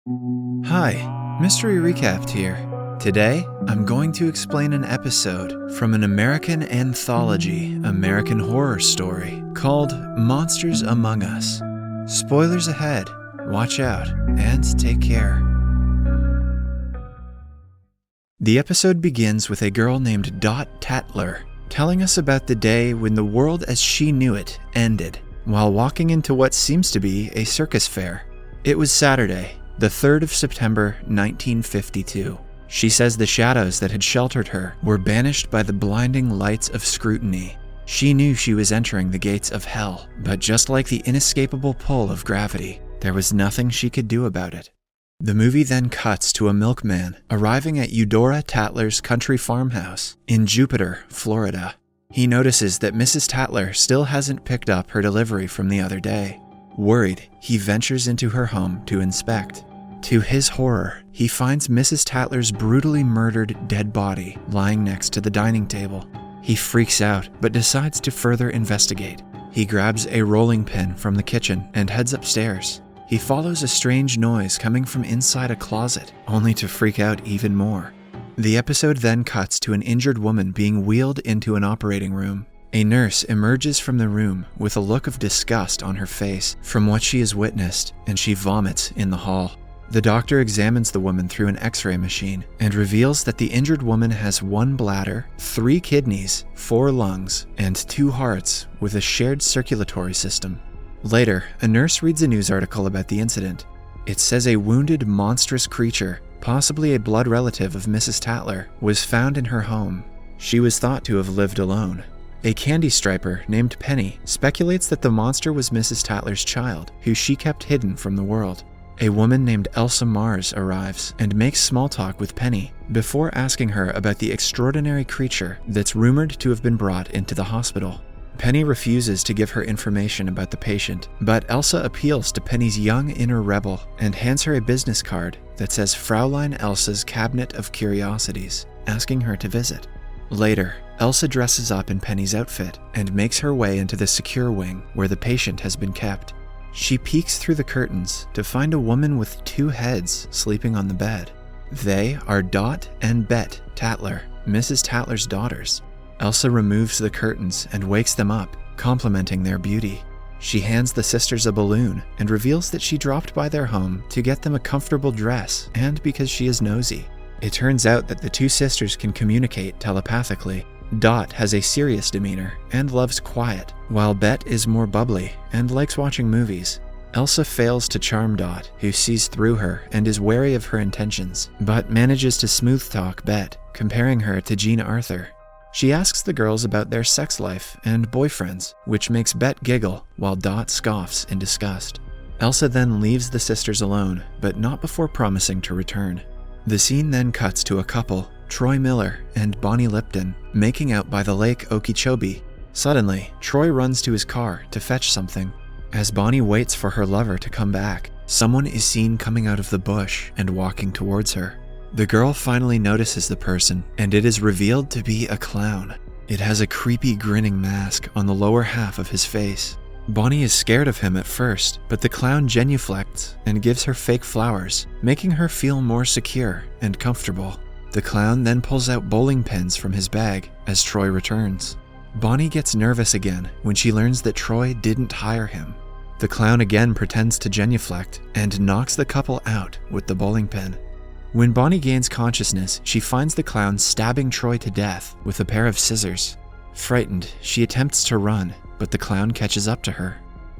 Hi, Mystery Recapped here. Today, I'm going to explain an episode from an American anthology American horror story called Monsters Among Us. Spoilers ahead, watch out, and take care. The episode begins with a girl named Dot Tatler telling us about the day when the world as she knew it ended, while walking into what seems to be a circus fair. It was Saturday, the 3rd of September, 1952. She says the shadows that had sheltered her were banished by the blinding lights of scrutiny. She knew she was entering the gates of hell, but just like the inescapable pull of gravity, there was nothing she could do about it. The movie then cuts to a milkman arriving at Eudora Tatler's country farmhouse in Jupiter, Florida. He notices that Mrs. Tatler still hasn't picked up her delivery from the other day. Worried, he ventures into her home to inspect. To his horror, he finds Mrs. Tatler's brutally murdered dead body lying next to the dining table. He freaks out, but decides to further investigate. He grabs a rolling pin from the kitchen and heads upstairs. He follows a strange noise coming from inside a closet, only to freak out even more. The episode then cuts to an injured woman being wheeled into an operating room. A nurse emerges from the room with a look of disgust on her face from what she has witnessed, and she vomits in the hall. The doctor examines the woman through an X-ray machine and reveals that the injured woman has 1 bladder, 3 kidneys, 4 lungs, and 2 hearts with a shared circulatory system. Later, a nurse reads a news article about the incident. It says a wounded, monstrous creature, possibly a blood relative of Mrs. Tatler, was found in her home. She was thought to have lived alone. A candy striper named Penny speculates that the monster was Mrs. Tatler's child, who she kept hidden from the world. A woman named Elsa Mars arrives and makes small talk with Penny before asking her about the extraordinary creature that's rumored to have been brought into the hospital. Penny refuses to give her information about the patient, but Elsa appeals to Penny's young inner rebel and hands her a business card that says Fraulein Elsa's Cabinet of Curiosities, asking her to visit. Later, Elsa dresses up in Penny's outfit and makes her way into the secure wing where the patient has been kept. She peeks through the curtains to find a woman with 2 heads sleeping on the bed. They are Dot and Bet Tatler, Mrs. Tatler's daughters. Elsa removes the curtains and wakes them up, complimenting their beauty. She hands the sisters a balloon and reveals that she dropped by their home to get them a comfortable dress and because she is nosy. It turns out that the 2 sisters can communicate telepathically. Dot has a serious demeanor and loves quiet, while Bet is more bubbly and likes watching movies. Elsa fails to charm Dot, who sees through her and is wary of her intentions, but manages to smooth talk Bet, comparing her to Jean Arthur. She asks the girls about their sex life and boyfriends, which makes Bet giggle while Dot scoffs in disgust. Elsa then leaves the sisters alone, but not before promising to return. The scene then cuts to a couple, Troy Miller and Bonnie Lipton, making out by the lake Okeechobee. Suddenly, Troy runs to his car to fetch something. As Bonnie waits for her lover to come back, someone is seen coming out of the bush and walking towards her. The girl finally notices the person, and it is revealed to be a clown. It has a creepy grinning mask on the lower half of his face. Bonnie is scared of him at first, but the clown genuflects and gives her fake flowers, making her feel more secure and comfortable. The clown then pulls out bowling pins from his bag as Troy returns. Bonnie gets nervous again when she learns that Troy didn't hire him. The clown again pretends to genuflect and knocks the couple out with the bowling pin. When Bonnie gains consciousness, she finds the clown stabbing Troy to death with a pair of scissors. Frightened, she attempts to run, but the clown catches up to her.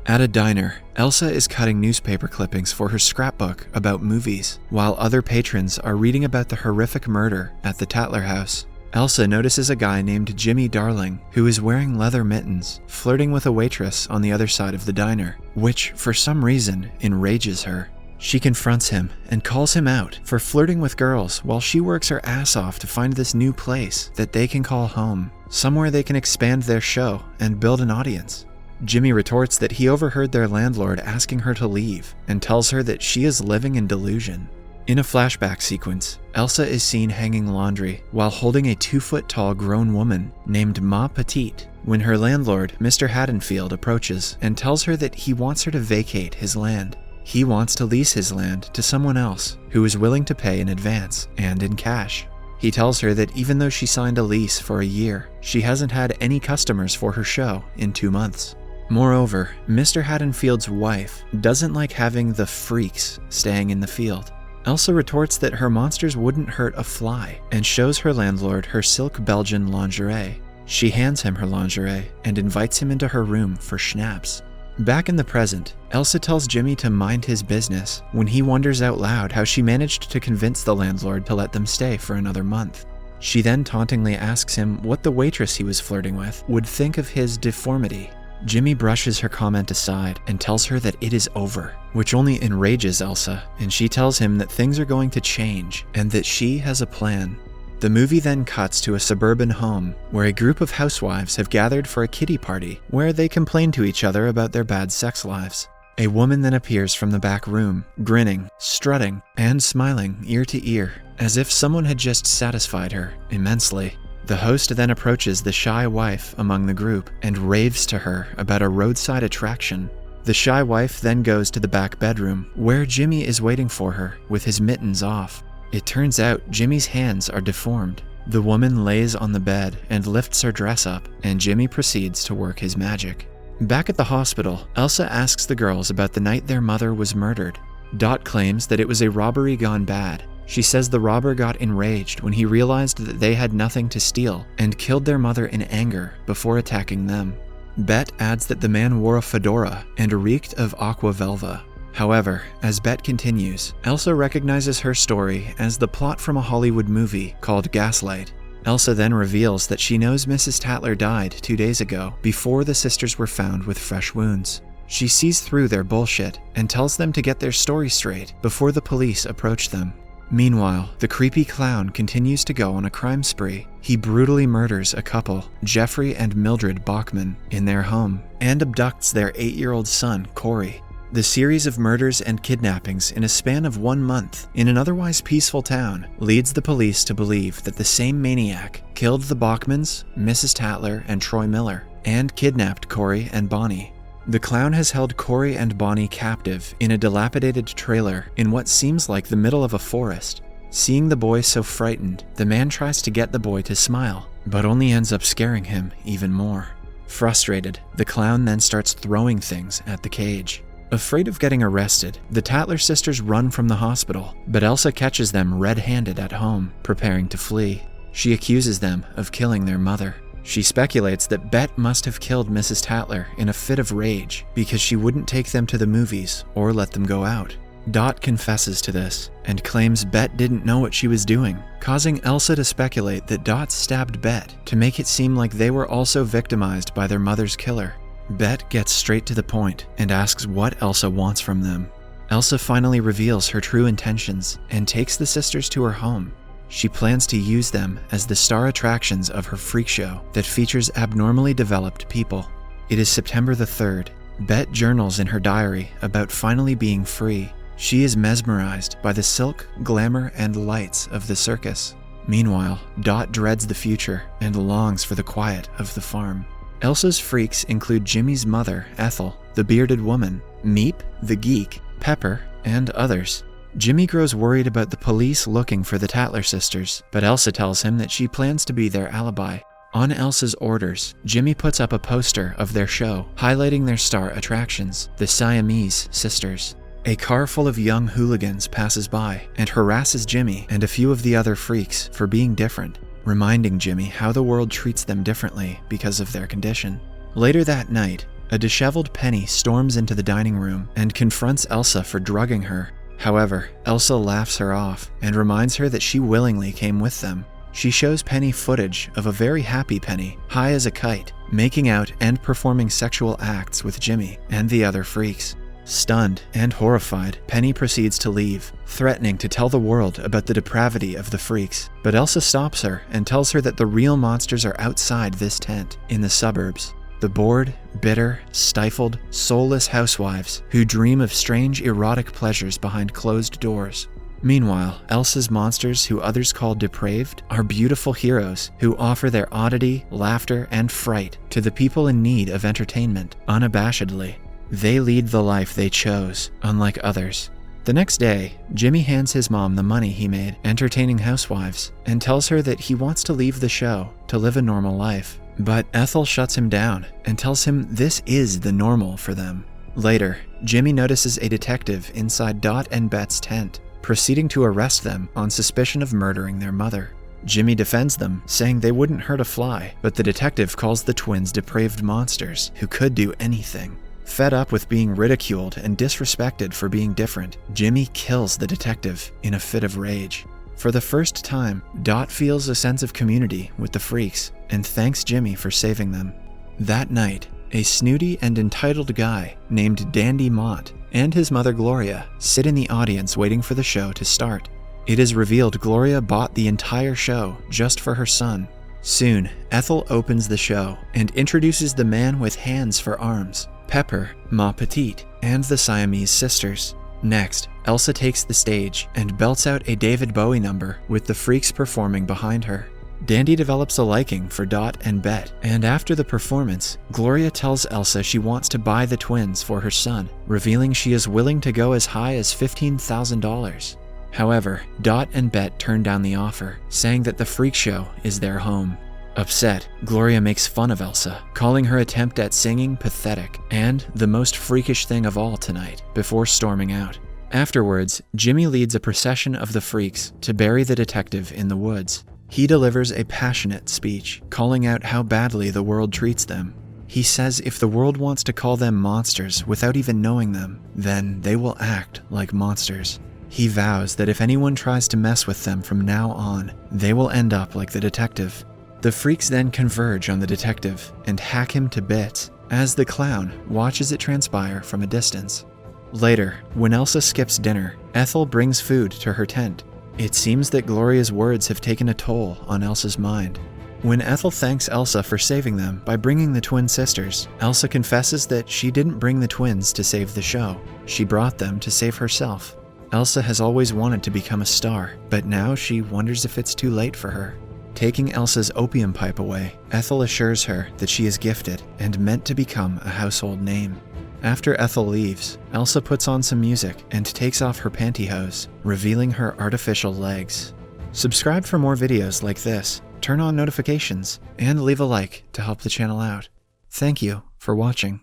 At a diner, Elsa is cutting newspaper clippings for her scrapbook about movies, while other patrons are reading about the horrific murder at the Tatler house. Elsa notices a guy named Jimmy Darling, who is wearing leather mittens, flirting with a waitress on the other side of the diner, which, for some reason, enrages her. She confronts him and calls him out for flirting with girls while she works her ass off to find this new place that they can call home, somewhere they can expand their show and build an audience. Jimmy retorts that he overheard their landlord asking her to leave and tells her that she is living in delusion. In a flashback sequence, Elsa is seen hanging laundry while holding a 2-foot-tall grown woman named Ma Petite when her landlord, Mr. Haddonfield, approaches and tells her that he wants her to vacate his land. He wants to lease his land to someone else who is willing to pay in advance and in cash. He tells her that even though she signed a lease for a year, she hasn't had any customers for her show in 2 months. Moreover, Mr. Haddonfield's wife doesn't like having the freaks staying in the field. Elsa retorts that her monsters wouldn't hurt a fly and shows her landlord her silk Belgian lingerie. She hands him her lingerie and invites him into her room for schnapps. Back in the present, Elsa tells Jimmy to mind his business when he wonders out loud how she managed to convince the landlord to let them stay for another month. She then tauntingly asks him what the waitress he was flirting with would think of his deformity. Jimmy brushes her comment aside and tells her that it is over, which only enrages Elsa, and she tells him that things are going to change and that she has a plan. The movie then cuts to a suburban home where a group of housewives have gathered for a kiddie party where they complain to each other about their bad sex lives. A woman then appears from the back room, grinning, strutting, and smiling ear to ear, as if someone had just satisfied her immensely. The host then approaches the shy wife among the group and raves to her about a roadside attraction. The shy wife then goes to the back bedroom where Jimmy is waiting for her with his mittens off. It turns out Jimmy's hands are deformed. The woman lays on the bed and lifts her dress up, and Jimmy proceeds to work his magic. Back at the hospital, Elsa asks the girls about the night their mother was murdered. Dot claims that it was a robbery gone bad. She says the robber got enraged when he realized that they had nothing to steal and killed their mother in anger before attacking them. Bet adds that the man wore a fedora and reeked of aqua velva. However, as Bet continues, Elsa recognizes her story as the plot from a Hollywood movie called Gaslight. Elsa then reveals that she knows Mrs. Tatler died 2 days ago before the sisters were found with fresh wounds. She sees through their bullshit and tells them to get their story straight before the police approach them. Meanwhile, the creepy clown continues to go on a crime spree. He brutally murders a couple, Jeffrey and Mildred Bachman, in their home and abducts their 8-year-old son, Corey. The series of murders and kidnappings in a span of 1 month in an otherwise peaceful town leads the police to believe that the same maniac killed the Bachmans, Mrs. Tatler, and Troy Miller, and kidnapped Corey and Bonnie. The clown has held Corey and Bonnie captive in a dilapidated trailer in what seems like the middle of a forest. Seeing the boy so frightened, the man tries to get the boy to smile, but only ends up scaring him even more. Frustrated, the clown then starts throwing things at the cage. Afraid of getting arrested, the Tatler sisters run from the hospital, but Elsa catches them red-handed at home, preparing to flee. She accuses them of killing their mother. She speculates that Bet must have killed Mrs. Tatler in a fit of rage because she wouldn't take them to the movies or let them go out. Dot confesses to this and claims Bet didn't know what she was doing, causing Elsa to speculate that Dot stabbed Bet to make it seem like they were also victimized by their mother's killer. Bet gets straight to the point and asks what Elsa wants from them. Elsa finally reveals her true intentions and takes the sisters to her home. She plans to use them as the star attractions of her freak show that features abnormally developed people. It is September the 3rd. Bet journals in her diary about finally being free. She is mesmerized by the silk, glamour, and lights of the circus. Meanwhile, Dot dreads the future and longs for the quiet of the farm. Elsa's freaks include Jimmy's mother, Ethel, the bearded woman, Meep, the geek, Pepper, and others. Jimmy grows worried about the police looking for the Tatler sisters, but Elsa tells him that she plans to be their alibi. On Elsa's orders, Jimmy puts up a poster of their show, highlighting their star attractions, the Siamese sisters. A car full of young hooligans passes by and harasses Jimmy and a few of the other freaks for being different, reminding Jimmy how the world treats them differently because of their condition. Later that night, a disheveled Penny storms into the dining room and confronts Elsa for drugging her. However, Elsa laughs her off and reminds her that she willingly came with them. She shows Penny footage of a very happy Penny, high as a kite, making out and performing sexual acts with Jimmy and the other freaks. Stunned and horrified, Penny proceeds to leave, threatening to tell the world about the depravity of the freaks. But Elsa stops her and tells her that the real monsters are outside this tent, in the suburbs. The bored, bitter, stifled, soulless housewives who dream of strange erotic pleasures behind closed doors. Meanwhile, Elsa's monsters, who others call depraved, are beautiful heroes who offer their oddity, laughter, and fright to the people in need of entertainment, unabashedly. They lead the life they chose, unlike others. The next day, Jimmy hands his mom the money he made entertaining housewives and tells her that he wants to leave the show to live a normal life. But Ethel shuts him down and tells him this is the normal for them. Later, Jimmy notices a detective inside Dot and Bet's tent, proceeding to arrest them on suspicion of murdering their mother. Jimmy defends them, saying they wouldn't hurt a fly, but the detective calls the twins depraved monsters who could do anything. Fed up with being ridiculed and disrespected for being different, Jimmy kills the detective in a fit of rage. For the first time, Dot feels a sense of community with the freaks and thanks Jimmy for saving them. That night, a snooty and entitled guy named Dandy Mott and his mother Gloria sit in the audience waiting for the show to start. It is revealed Gloria bought the entire show just for her son. Soon, Ethel opens the show and introduces the man with hands for arms, Pepper, Ma Petite, and the Siamese sisters. Next, Elsa takes the stage and belts out a David Bowie number with the freaks performing behind her. Dandy develops a liking for Dot and Bet, and after the performance, Gloria tells Elsa she wants to buy the twins for her son, revealing she is willing to go as high as $15,000. However, Dot and Bet turn down the offer, saying that the freak show is their home. Upset, Gloria makes fun of Elsa, calling her attempt at singing pathetic and the most freakish thing of all tonight, before storming out. Afterwards, Jimmy leads a procession of the freaks to bury the detective in the woods. He delivers a passionate speech, calling out how badly the world treats them. He says if the world wants to call them monsters without even knowing them, then they will act like monsters. He vows that if anyone tries to mess with them from now on, they will end up like the detective. The freaks then converge on the detective and hack him to bits, as the clown watches it transpire from a distance. Later, when Elsa skips dinner, Ethel brings food to her tent. It seems that Gloria's words have taken a toll on Elsa's mind. When Ethel thanks Elsa for saving them by bringing the twin sisters, Elsa confesses that she didn't bring the twins to save the show. She brought them to save herself. Elsa has always wanted to become a star, but now she wonders if it's too late for her. Taking Elsa's opium pipe away, Ethel assures her that she is gifted and meant to become a household name. After Ethel leaves, Elsa puts on some music and takes off her pantyhose, revealing her artificial legs. Subscribe for more videos like this, turn on notifications, and leave a like to help the channel out. Thank you for watching.